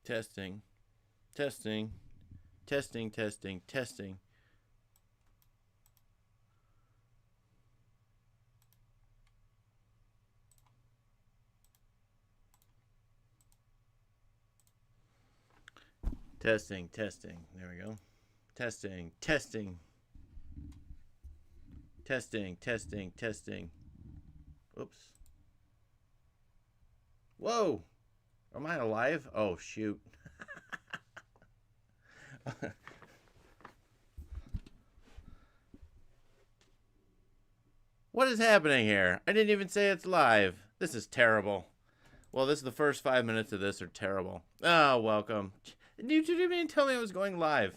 Testing. Testing. Testing, testing, testing. Testing, testing. There we go. Testing, testing. Testing, testing, testing. Oops. Whoa! Am I alive? Oh, shoot. What is happening here? I didn't even say it's live. This is terrible. Well, this is the first 5 minutes of this are terrible. Oh, welcome. You didn't even tell me I was going live.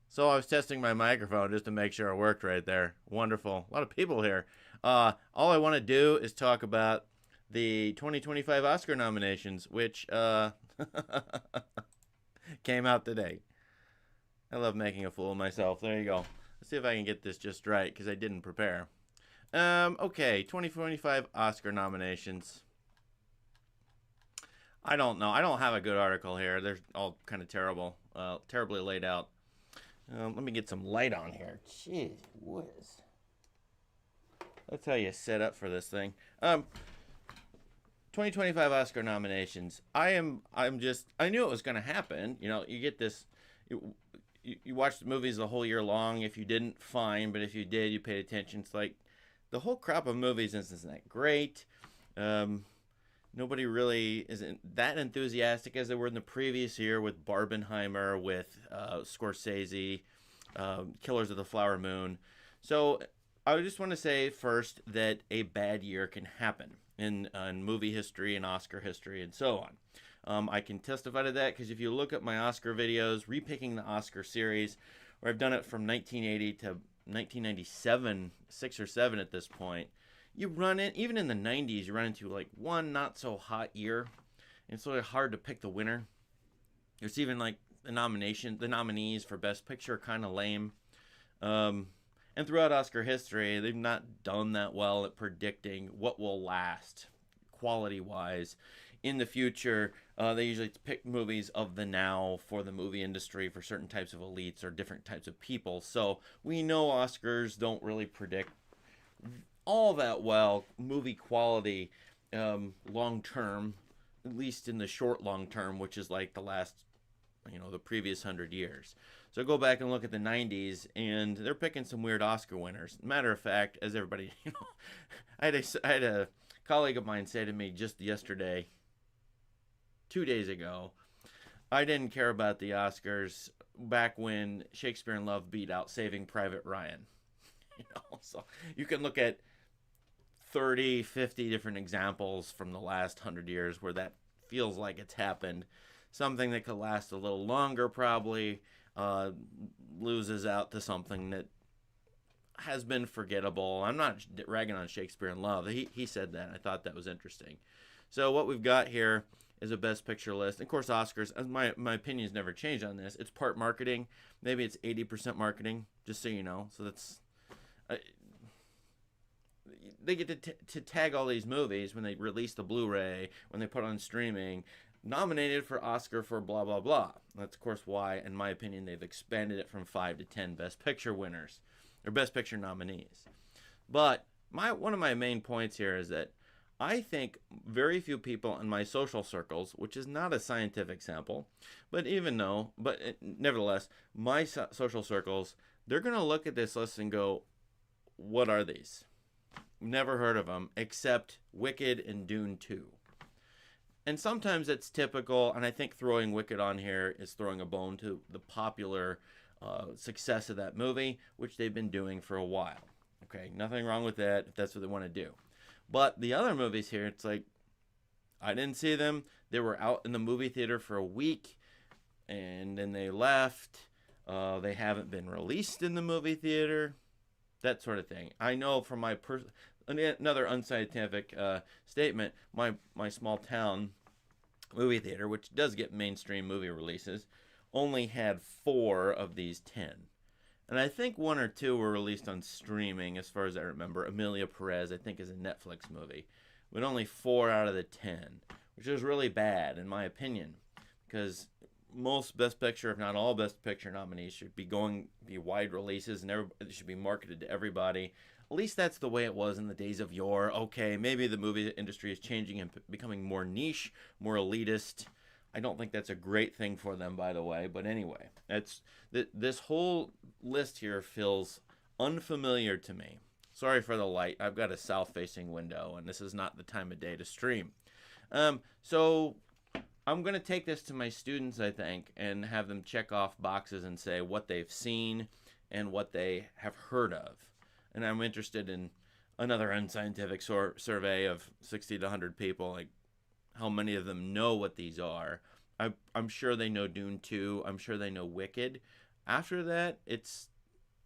So I was testing my microphone just to make sure it worked right there. Wonderful. A lot of people here. All I want to do is talk about the 2025 Oscar nominations, which came out today. I love making a fool of myself. There you go. Let's see if I can get this just right, because I didn't prepare. Okay, 2025 Oscar nominations. I don't know. I don't have a good article here. They're all kind of terrible. Terribly laid out. Let me get some light on here. Jeez whiz. That's how you set up for this thing. 2025 Oscar nominations. I knew it was going to happen. You know, you get this. You watch the movies the whole year long. If you didn't, fine. But if you did, you paid attention. It's like the whole crop of movies isn't that great. Nobody really isn't that enthusiastic as they were in the previous year with Barbenheimer, with Scorsese, Killers of the Flower Moon. So I just want to say first that a bad year can happen in movie history and Oscar history and so on. I can testify to that because if you look at my Oscar videos, repicking the Oscar series, where I've done it from 1980 to 1997, 6 or 7 at this point, you run in, even in the 90s, you run into like one not so hot year. And it's really hard to pick the winner. There's even like the nominees for Best Picture are kind of lame. And throughout Oscar history, they've not done that well at predicting what will last quality-wise in the future. They usually pick movies of the now for the movie industry for certain types of elites or different types of people. So we know Oscars don't really predict all that well movie quality long term, at least in the short long term, which is like the previous 100 years. So go back and look at the 90s, and they're picking some weird Oscar winners. Matter of fact, as everybody, I had a colleague of mine say to me just yesterday, 2 days ago, I didn't care about the Oscars back when Shakespeare in Love beat out Saving Private Ryan. So you can look at 30, 50 different examples from the last 100 years where that feels like it's happened. Something that could last a little longer probably loses out to something that has been forgettable. I'm not ragging on Shakespeare in Love. He said that. I thought that was interesting. So what we've got here is a Best Picture list. Of course, Oscars, my opinion's never changed on this. It's part marketing. Maybe it's 80% marketing, just so you know. So that's... they get to tag all these movies when they release the Blu-ray, when they put on streaming, nominated for Oscar for blah, blah, blah. That's, of course, why, in my opinion, they've expanded it from 5 to 10 Best Picture winners, or Best Picture nominees. But one of my main points here is that I think very few people in my social circles, which is not a scientific sample, but nevertheless, my social circles, they're going to look at this list and go, what are these? Never heard of them, except Wicked and Dune 2. And sometimes it's typical, and I think throwing Wicked on here is throwing a bone to the popular success of that movie, which they've been doing for a while. Okay, nothing wrong with that if that's what they want to do. But the other movies here, it's like, I didn't see them. They were out in the movie theater for a week, and then they left. They haven't been released in the movie theater. That sort of thing. I know from my another unscientific statement, my small town movie theater, which does get mainstream movie releases, only had 4 of these 10. And I think 1 or 2 were released on streaming, as far as I remember. Emilia Perez, I think, is a Netflix movie. But only 4 out of the 10, which is really bad, in my opinion. because most Best Picture, if not all Best Picture nominees, should be wide releases, and they should be marketed to everybody. At least that's the way it was in the days of yore. Okay, maybe the movie industry is changing and becoming more niche, more elitist. I don't think that's a great thing for them, by the way. But anyway, this whole list here feels unfamiliar to me. Sorry for the light. I've got a south-facing window, and this is not the time of day to stream. So I'm going to take this to my students, I think, and have them check off boxes and say what they've seen and what they have heard of. And I'm interested in another unscientific survey of 60 to 100 people, like how many of them know what these are. I'm sure they know Dune 2. I'm sure they know Wicked. After that, it's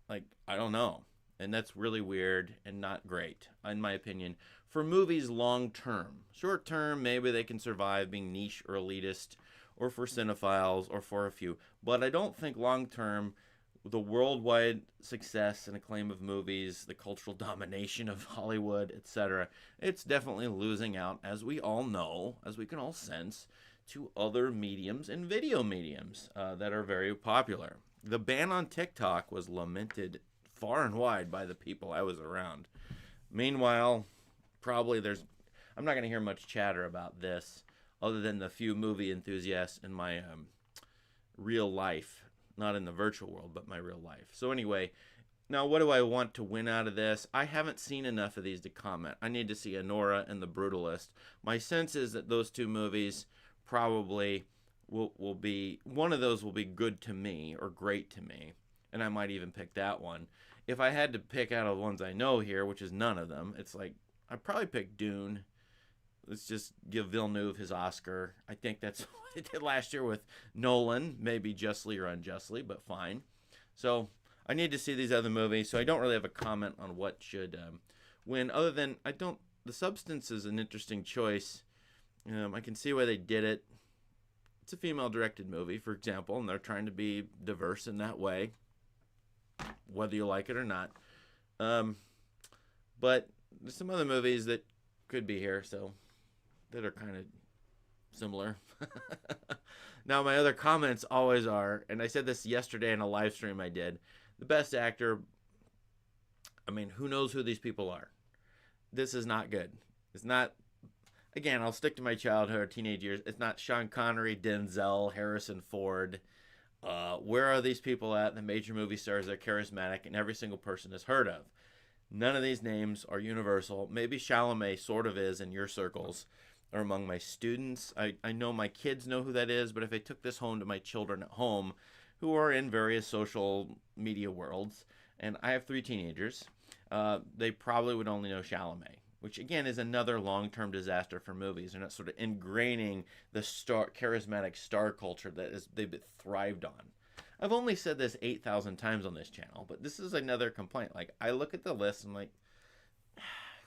like, I don't know. And that's really weird and not great, in my opinion. For movies long term. Short term, maybe they can survive being niche or elitist, or for cinephiles, or for a few. But I don't think long term, the worldwide success and acclaim of movies, the cultural domination of Hollywood, etc., it's definitely losing out, as we all know, as we can all sense, to other mediums and video mediums that are very popular. The ban on TikTok was lamented far and wide by the people I was around. Meanwhile, probably I'm not going to hear much chatter about this other than the few movie enthusiasts in my real life. Not in the virtual world, but my real life. So anyway, now what do I want to win out of this? I haven't seen enough of these to comment. I need to see Anora and The Brutalist. My sense is that those two movies probably will be, one of those will be good to me or great to me. And I might even pick that one. If I had to pick out of the ones I know here, which is none of them, it's like, I'd probably pick Dune. Let's just give Villeneuve his Oscar. I think that's what it did last year with Nolan, maybe justly or unjustly, but fine. So I need to see these other movies, so I don't really have a comment on what should win, other than the Substance is an interesting choice. I can see why they did it. It's a female-directed movie, for example, and they're trying to be diverse in that way, whether you like it or not. But there's some other movies that could be here, so that are kind of similar. Now, my other comments always are, and I said this yesterday in a live stream I did, the best actor, I mean, who knows who these people are? This is not good. It's not, again, I'll stick to my childhood or teenage years. It's not Sean Connery, Denzel, Harrison Ford. Where are these people at? The major movie stars are charismatic and every single person has heard of. None of these names are universal. Maybe Chalamet sort of is in your circles or among my students. I know my kids know who that is, but if I took this home to my children at home who are in various social media worlds, and I have 3 teenagers, they probably would only know Chalamet, which again is another long-term disaster for movies. They're not sort of ingraining the charismatic star culture that they've thrived on. I've only said this 8,000 times on this channel, but this is another complaint. Like, I look at the list and I'm like,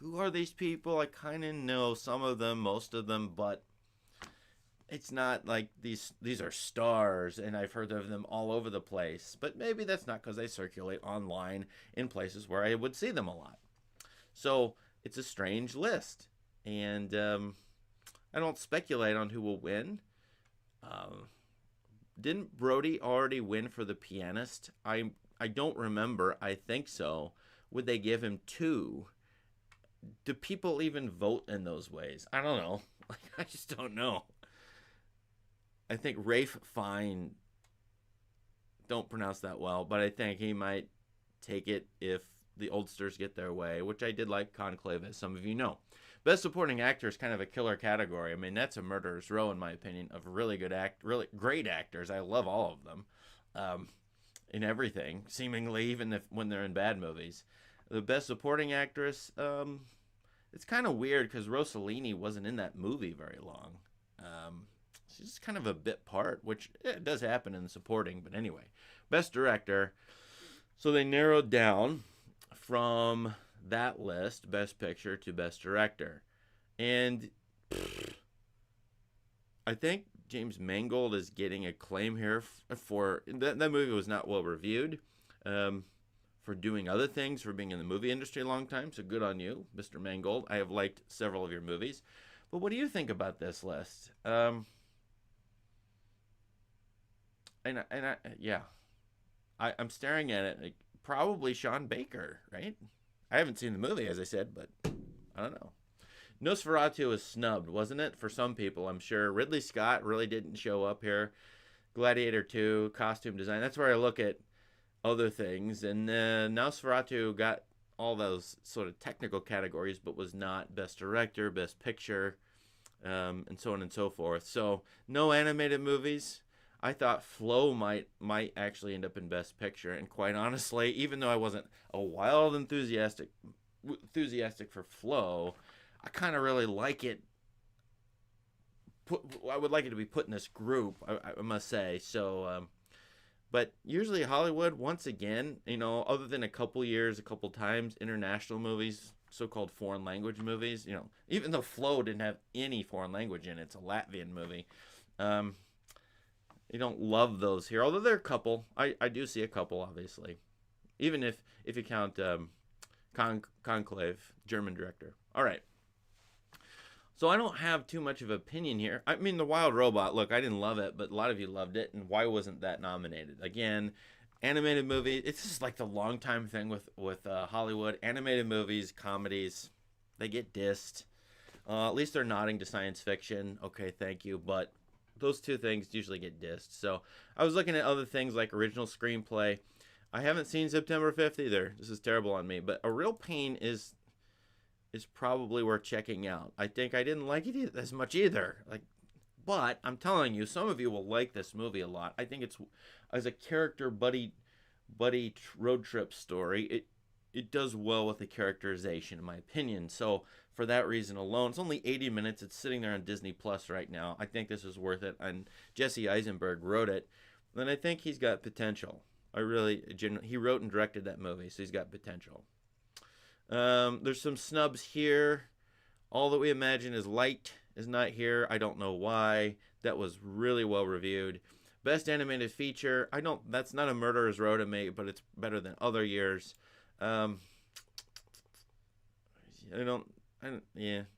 who are these people? I kind of know some of them, most of them, but it's not like these are stars and I've heard of them all over the place. But maybe that's not because they circulate online in places where I would see them a lot. So it's a strange list. And I don't speculate on who will win. Didn't Brody already win for The Pianist? I don't remember. I think so. Would they give him 2? Do people even vote in those ways? I don't know. I just don't know. I think Rafe Fine, don't pronounce that well, but I think he might take it if the oldsters get their way, which I did like Conclave, as some of you know. Best Supporting Actor is kind of a killer category. I mean, that's a murderer's row, in my opinion, of really great actors. I love all of them in everything, seemingly, even when they're in bad movies. The Best Supporting Actress, it's kind of weird because Rossellini wasn't in that movie very long. She's just kind of a bit part, which it does happen in the supporting, but anyway. Best Director, so they narrowed down from that list, Best Picture to Best Director. And I think James Mangold is getting a claim here for that movie was not well reviewed. For doing other things, for being in the movie industry a long time. So good on you, Mr. Mangold. I have liked several of your movies. But what do you think about this list? Yeah, I'm staring at it. Like, probably Sean Baker, right? I haven't seen the movie, as I said, but I don't know. Nosferatu was snubbed, wasn't it? For some people, I'm sure. Ridley Scott really didn't show up here. Gladiator 2, costume design. That's where I look at other things. And Nosferatu got all those sort of technical categories, but was not Best Director, Best Picture, and so on and so forth. So no animated movies. I thought Flow might actually end up in Best Picture, and quite honestly, even though I wasn't a wild enthusiastic for Flow, I kind of really like it. I would like it to be put in this group. I must say. So, but usually Hollywood, once again, other than a couple years, a couple times, international movies, so-called foreign language movies, even though Flow didn't have any foreign language in it, it's a Latvian movie. Um, you don't love those here, although there are a couple. I do see a couple, obviously, even if you count Conclave, German director. All right. So I don't have too much of an opinion here. I mean, The Wild Robot, look, I didn't love it, but a lot of you loved it, and why wasn't that nominated? Again, animated movie, it's just like the long time thing with Hollywood. Animated movies, comedies, they get dissed. At least they're nodding to science fiction. Okay, thank you, but those two things usually get dissed. So I was looking at other things like original screenplay. I haven't seen September 5th either. This is terrible on me, but A Real Pain is probably worth checking out. I think I didn't like it as much either. But I'm telling you, some of you will like this movie a lot. I think it's as a character buddy road trip story. It does well with the characterization, in my opinion. So for that reason alone, it's only 80 minutes. It's sitting there on Disney Plus right now. I think this is worth it. And Jesse Eisenberg wrote it, and I think he's got potential. He wrote and directed that movie, so he's got potential. There's some snubs here. All That We Imagine Is Light is not here. I don't know why. That was really well reviewed. Best animated feature. That's not A Murderer's Row to me, but it's better than other years. Yeah,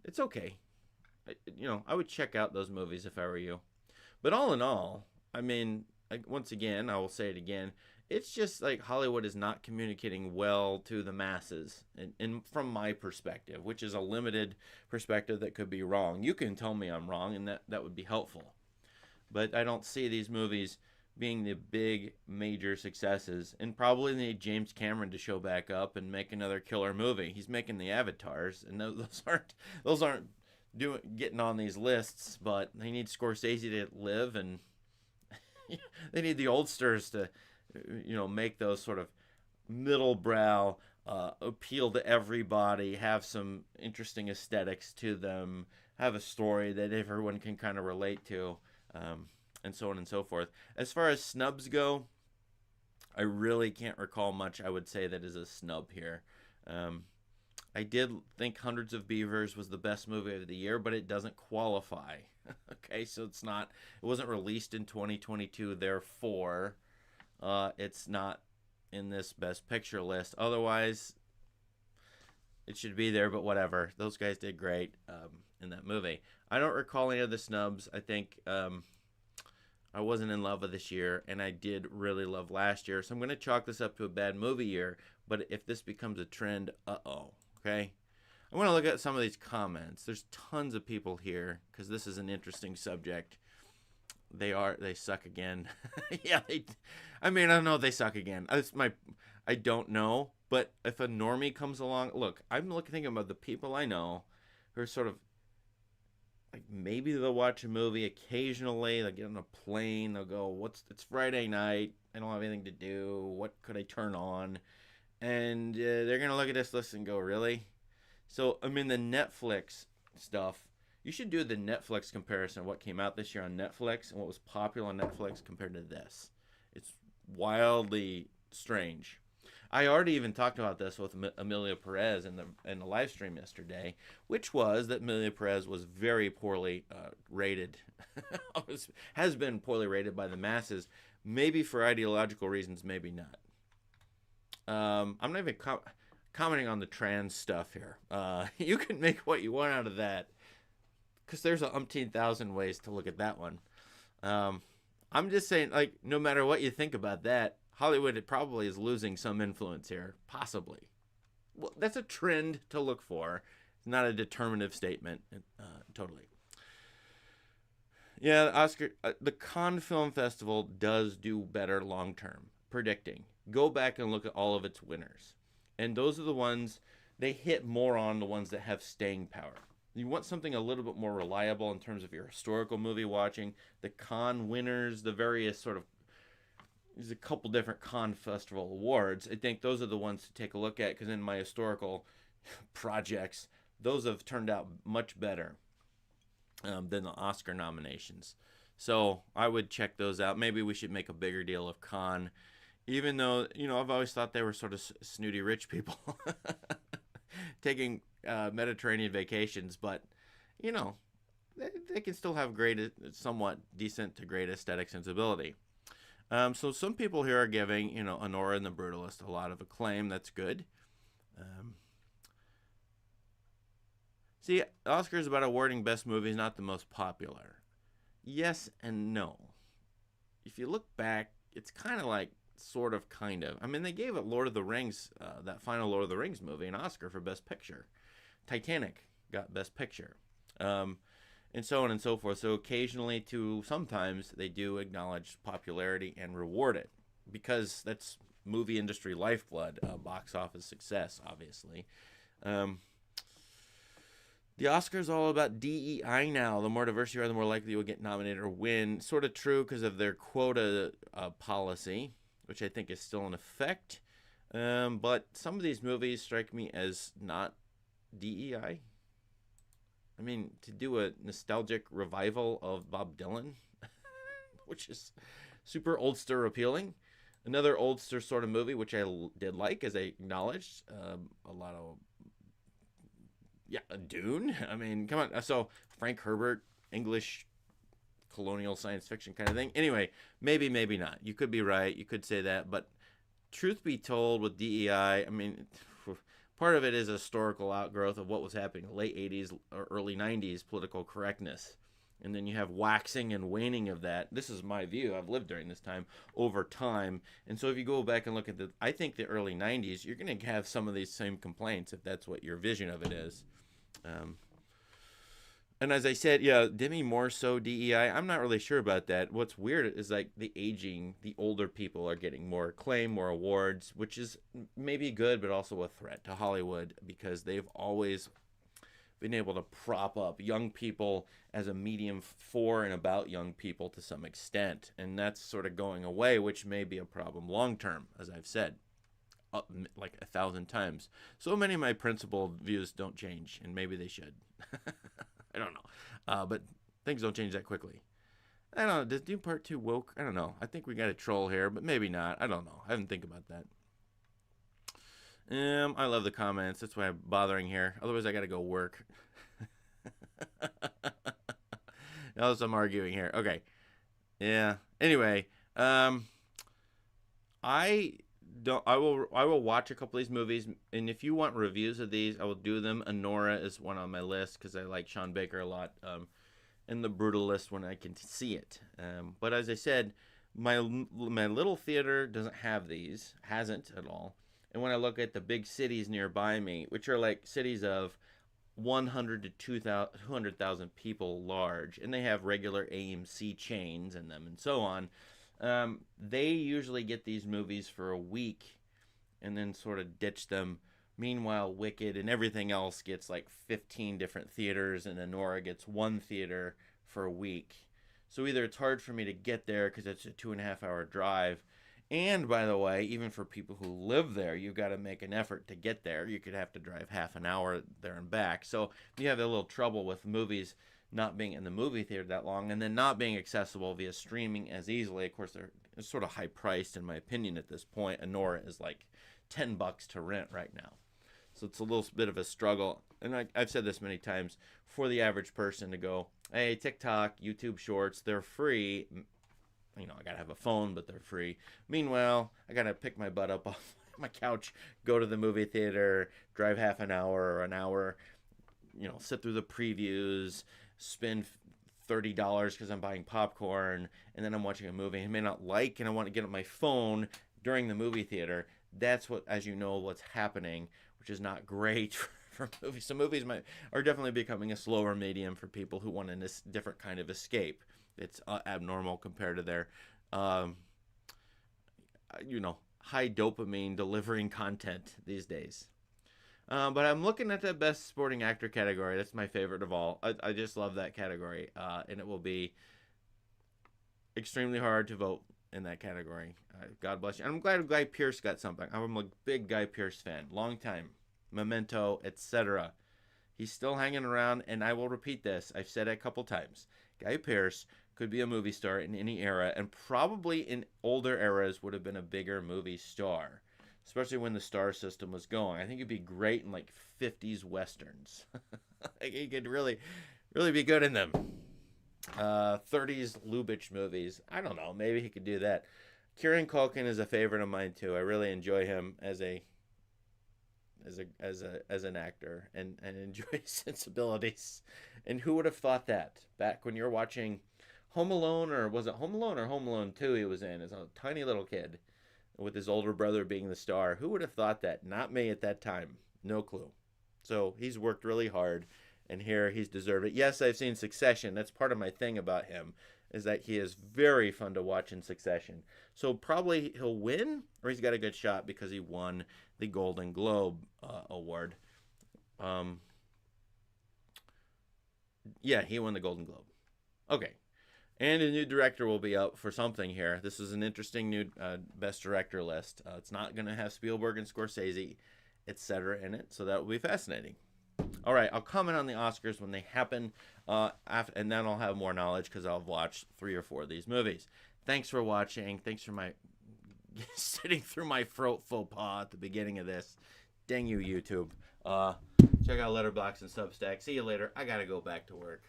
it's okay. I would check out those movies if I were you. But all in all, I mean, once again, I will say it again. It's just like Hollywood is not communicating well to the masses, and from my perspective, which is a limited perspective that could be wrong. You can tell me I'm wrong, and that would be helpful. But I don't see these movies being the big major successes, and probably need James Cameron to show back up and make another killer movie. He's making the Avatars, and those aren't getting on these lists. But they need Scorsese to live, and they need the oldsters to make those sort of middle brow, appeal to everybody, have some interesting aesthetics to them, have a story that everyone can kind of relate to, and so on and so forth. As far as snubs go, I really can't recall much I would say that is a snub here. I did think Hundreds of Beavers was the best movie of the year, but it doesn't qualify. Okay, so it wasn't released in 2022, therefore it's not in this Best Picture list. Otherwise, it should be there, but whatever. Those guys did great in that movie. I don't recall any of the snubs. I think I wasn't in love with this year, and I did really love last year. So I'm going to chalk this up to a bad movie year, but if this becomes a trend, okay? I want to look at some of these comments. There's tons of people here because this is an interesting subject. They suck again. Yeah, I don't know if they suck again. I don't know, but if a normie comes along, look, I'm thinking about the people I know who are sort of like, maybe they'll watch a movie occasionally, they'll get on a plane, they'll go, it's Friday night, I don't have anything to do, what could I turn on? And they're going to look at this list and go, really? So, I mean, the Netflix stuff, you should do the Netflix comparison of what came out this year on Netflix and what was popular on Netflix compared to this. It's wildly strange. I already even talked about this with Amelia Perez in the live stream yesterday, which was that Amelia Perez was very poorly rated, has been poorly rated by the masses, maybe for ideological reasons, maybe not. I'm not even commenting on the trans stuff here. You can make what you want out of that, because there's 1,000 ways to look at that one. I'm just saying, like, no matter what you think about that, Hollywood probably is losing some influence here, possibly. Well, that's a trend to look for. It's not a determinative statement, totally. Yeah, the Cannes Film Festival does do better long term predicting. Go back and look at all of its winners, and those are the ones they hit more on the ones that have staying power. You want something a little bit more reliable in terms of your historical movie watching. The Cannes winners, the various sort of there's a couple different Cannes Festival awards. I think those are the ones to take a look at because in my historical projects, those have turned out much better than the Oscar nominations. So I would check those out. Maybe we should make a bigger deal of Cannes, even though I've always thought they were sort of snooty rich people taking Mediterranean vacations, but you know they can still have great, somewhat decent to great aesthetic sensibility. So some people here are giving Honora and the Brutalist a lot of acclaim. That's good. Um, See, Oscar is about awarding best movies, not the most popular. Yes and no. If you look back, it's kind of like sort of kind of. I mean, they gave it Lord of the Rings, that final Lord of the Rings movie, an Oscar for Best Picture. Titanic got Best Picture. And so on and so forth. So occasionally to sometimes they do acknowledge popularity and reward it because that's movie industry lifeblood, box office success, obviously. Um, the Oscars all about DEI now. The more diverse you are, the more likely you will get nominated or win. Sort of true because of their quota policy, which I think is still in effect. But some of these movies strike me as not DEI. I mean, to do a nostalgic revival of Bob Dylan, which is super oldster appealing. Another oldster sort of movie, which I did like, as I acknowledged. A lot of, yeah, Dune. I mean, come on. So Frank Herbert, English colonial science fiction kind of thing. Anyway, maybe, maybe not. You could be right. You could say that. But truth be told, with DEI, I mean, part of it is a historical outgrowth of what was happening in the late 80s or early 90s political correctness. And then you have waxing and waning of that. This is my view. I've lived during this time over time. And so if you go back and look at I think the early 90s, you're going to have some of these same complaints if that's what your vision of it is. And as I said, yeah, Demi Moore so DEI. I'm not really sure about that. What's weird is like the older people are getting more acclaim, more awards, which is maybe good, but also a threat to Hollywood because they've always been able to prop up young people as a medium for and about young people to some extent. And that's sort of going away, which may be a problem long term, as I've said. Like 1,000 times. So many of my principled views don't change, and maybe they should. I don't know. But things don't change that quickly. I don't know. Does Dune Part 2 woke? I don't know. I think we got a troll here, but maybe not. I don't know. I haven't think about that. I love the comments. That's why I'm bothering here. Otherwise, I got to go work. Else I'm arguing here. Okay. Yeah. Anyway, I will watch a couple of these movies, and if you want reviews of these, I will do them. Honora is one on my list because I like Sean Baker a lot, and The Brutalist when I can see it. But as I said, my little theater doesn't have these, hasn't at all. And when I look at the big cities nearby me, which are like cities of 100 to 200,000 people large, and they have regular AMC chains in them and so on. They usually get these movies for a week and then sort of ditch them. Meanwhile, Wicked and everything else gets like 15 different theaters, and Honora gets one theater for a week. So either it's hard for me to get there because it's a 2.5 hour drive. And by the way, even for people who live there, you've got to make an effort to get there. You could have to drive half an hour there and back. So you have a little trouble with movies not being in the movie theater that long, and then not being accessible via streaming as easily. Of course, they're sort of high priced in my opinion at this point. Honora is like $10 to rent right now, so it's a little bit of a struggle. And I've said this many times, for the average person to go, hey, TikTok, YouTube Shorts, they're free. I gotta have a phone, but they're free. Meanwhile, I gotta pick my butt up off my couch, go to the movie theater, drive half an hour or an hour, sit through the previews, spend $30 because I'm buying popcorn, and then I'm watching a movie I may not like, and I want to get on my phone during the movie theater. That's what, as you know, what's happening, which is not great for movies. So movies are definitely becoming a slower medium for people who want a different kind of escape. It's abnormal compared to their, um, high dopamine delivering content these days. But I'm looking at the best supporting actor category. That's my favorite of all. I just love that category, and it will be extremely hard to vote in that category. God bless you. And I'm glad Guy Pearce got something. I'm a big Guy Pearce fan, long time, Memento, etc. He's still hanging around, and I will repeat this. I've said it a couple times. Guy Pearce could be a movie star in any era, and probably in older eras would have been a bigger movie star, especially when the star system was going. I think he'd be great in like 50s westerns. Like, he could really, really be good in them. 30s Lubitsch movies. I don't know. Maybe he could do that. Kieran Culkin is a favorite of mine too. I really enjoy him as an actor and enjoy his sensibilities. And who would have thought that back when you're watching Home Alone, or was it Home Alone or Home Alone 2 he was in as a tiny little kid with his older brother being the star? Who would have thought that? Not me at that time. No clue. So he's worked really hard, and here he's deserved it. Yes, I've seen Succession. That's part of my thing about him, is that he is very fun to watch in Succession. So probably he'll win, or he's got a good shot because he won the Golden Globe award. Yeah, he won the Golden Globe. Okay. And a new director will be up for something here. This is an interesting new best director list. It's not going to have Spielberg and Scorsese, etc. in it, so that will be fascinating. All right, I'll comment on the Oscars when they happen, and then I'll have more knowledge because I'll have watched 3 or 4 of these movies. Thanks for watching. Thanks for my sitting through my faux pas at the beginning of this. Dang you, YouTube. Check out Letterboxd and Substack. See you later. I got to go back to work.